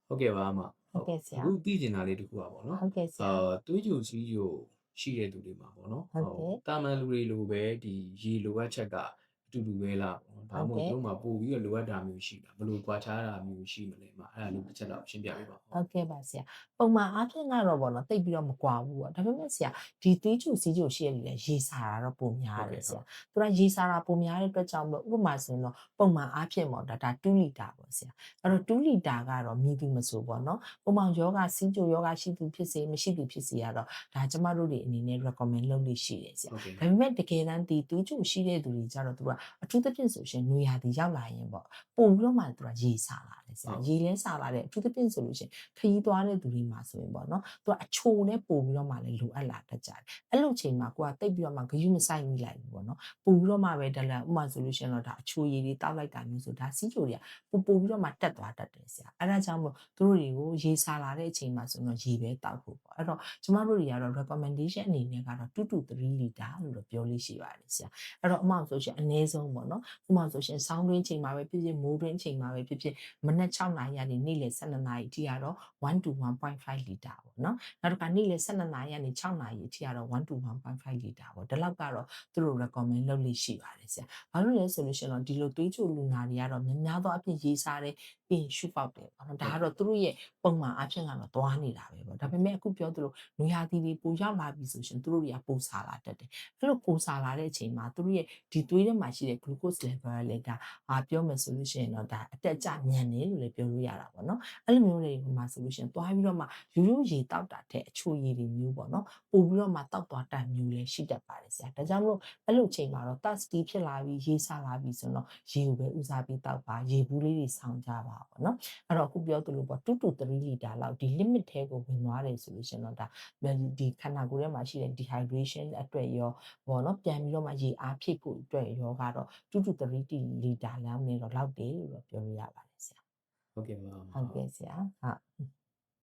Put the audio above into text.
ဟုတ်ကဲ့ပါအမဟုတ်ကဲ့ဆရာအခုသိကျင်တာလေးတစ်ခုပါပေါ့နော်ဟုတ်ကဲ့ဆရာသွေးကြိုစီးကြိုရှိတဲ့သူတွေမှာပေါ့နော်ဟုတ်ကဲ့တာမန်လူတွေလိုပဲဒီရေလိုအပ်ချက်ကအတူတူပဲလားပေါ့နော်ဒါမှမဟုတ်ဟုတ်ကဲ့သူတို့မှာပို့ပြီးတော့လိုအပ်တာမျိုးရှိတာဘယ်လိုကွာခြားတာမျိုးရှိမလဲအမအဲ့ဒါလေးတစ်ချက်တော့ရှင်းပြပေးပါဦးဟုတ်ကဲ့ပါဆရာပုံမှန်အားဖြင့်ကတော့ပေါ့နော်တိတ်ပြီးတော့မကွာဘူးပေါ့ဒါပေမဲ့ဆရာဒီသွေးကြိုစီးကြိုရှိရလူလည်းရေစာတာတော့ပုံများဟုတ်ကဲ့တယ်ဆရာသူကရေစာတာပုံများတဲ့အတွက်ကြောင့်မလို့ဥပမာဆိုရင်တော့ပုံမှန်အားဖြင့်ပေါ့ဒါ2လီတာပေါ့ဆရာအဲ့တော့2လီတာကတော့မြည်သူမဆိုပေါ့နော်ပုံမှန်ယောဂစီးကြိုယောဂရှိသူဖြစ်စေမရှိသူဖြစ်စေကတော့ဒါကျမတို့တွေအနေနဲ့ recommend လုပ်လို့ရှိတယ်ဆရာဟုတ်ကဲ့ဒါပေမဲ့တကယ်တမ်းဒီသွေးကြိုရှိတဲ့သူတွေကြတော့သူကအထူးသဖြင့်ဆိုရှင်နွေရာသီရောက်လာရင်ပေါ့ပုံပြီးတော့မှသူကရေစာလာတယ်ဆရာရေလဲစာလာတဲ့အထူးသဖြင့်ဆိုလို့ရှင်ခရီးသွားတဲ့သူတွေမှာဆိုရင်ပေါ့နော်သူကအချိုနဲ့ပို့ပြီးတော့မှလည်းလိုအပ်လာတတ်ကြတယ်အဲ့လိုချိန်မှာကိုကတိတ်ပြီးတော့မှဂရုမစိုက်မိလိုက်ဘူးပေါ့နော်ပို့ပြီးတော့မှပဲဒါလည်းဥပမာဆိုလို့ရှင်တော့ဒါအချိုရည်တွေတောက်လိုက်တာမျိုးဆိုဒါစီးချိုတွေကပို့ပြီးတော့မှတက်သွားတတ်တယ်ဆရာအဲ့ဒါကြောင့်မို့သူတို့တွေကိုရေစာလာတဲ့အချိန်မှာဆိုတော့ရေပဲတောက်ဖို့ပေါ့အဲ့တော့ကျမတို့တွေကတော့ recommendation အနေနဲ့ကတော့2 to 3 liter လို့တော့ပြောလို့ရှိပါတယ်ဆရာအဲ့တော့အမောင်ဆိုရှင်အနည်းဆုံးပေါ့နော်ဥပမာဆိုရှင်ဆောင်းတွင်းချိန်မှာပဲဖြစ်ဖြစ်မိုးတွင်းချိန်မှာပဲဖြစ်ဖြစ်မနက်6နာရီကနေနေ့လယ်12နာရီအထိကတော့1 to 1.5 liter ပေါ့နော်နောက်တစ်ခါနေ့လယ်12နာရီကနေ6နာရီအထိကတော့1 to 1.5 liter ပေါ့ဒီလောက်ကတော့သူတို့ recommend လုပ်လို့ရှိပါတယ်ဆရာဘာလို့လဲဆိုလို့ရှိရင်တော့ဒီလိုသွေးချိုလူနာတွေကတော့များသောအားဖြင့်ရေးစားတဲ့ပြီးရင်ရှုပေါက်တယ်ပေါ့နော်ဒါကတော့သူတို့ရဲ့ပုံမှန်အားဖြင့်ကတော့သွားနေတာပဲပေါ့ဒါပေမဲ့အခုပြောသလိုနွေရာသီတွေပိုရောက်လာပြီဆိုရှင်သူတို့တွေကပိုစာလာတတ်တယ်အဲ့လိုပိုစာလာတဲ့အချိန်မှာသူတို့ရဲ့ဒီသွေးထဲမှာရှိတဲ့ glucose level ကလည်းဒါပြောမယ်ဆိုလို့ရှိရင်တော့ဒါအတက်အကျမြန်တယ်လို့လည်းပြောလို့ရတာပေါ့နော်အဲ့လိုမျိုးတွေမှာဆိုလို့ရှိရင်သွားပြီးတော့မှရိုးရိုးရေတောက်တာတဲ့အချိုရည်တွေမျိုးပေါ့နော်ပို့ပြီးတော့မှတောက်သွားတတ်မျိုးလည်းရှိတတ်ပါတယ်ဆရာဒါကြောင့်မို့အဲ့လိုချိန်မှာတော့ thirsty ဖြစ်လာပြီးရေစာလာပြီးဆိုတော့ရေကိုပဲဦးစားပြီးတောက်ပါရေဘူးလေးတွေဆောင်းကြပါပေါ့နော်အဲ့တော့အခုပြောသလိုပေါ့2 to 3 liter လောက်ဒီ limit ထဲကိုဝင်သွားတယ်ဆိုလို့ရှိရင်တော့ဒါဒီခန္ဓာကိုယ်ထဲမှာရှိတဲ့ dehydration အတွက်ရောပေါ့နော်ပြန်ပြီးတော့မှရေအားဖြည့်ဖို့အတွက်ရောကတော့2 to 3 liter လောက်နဲ့တော့လောက်တယ်လို့တော့ပြောလို့ရပါတယ်ဆရာဟုတ်ကဲ့ပါဟုတ်ကဲ့ဆရာဟုတ်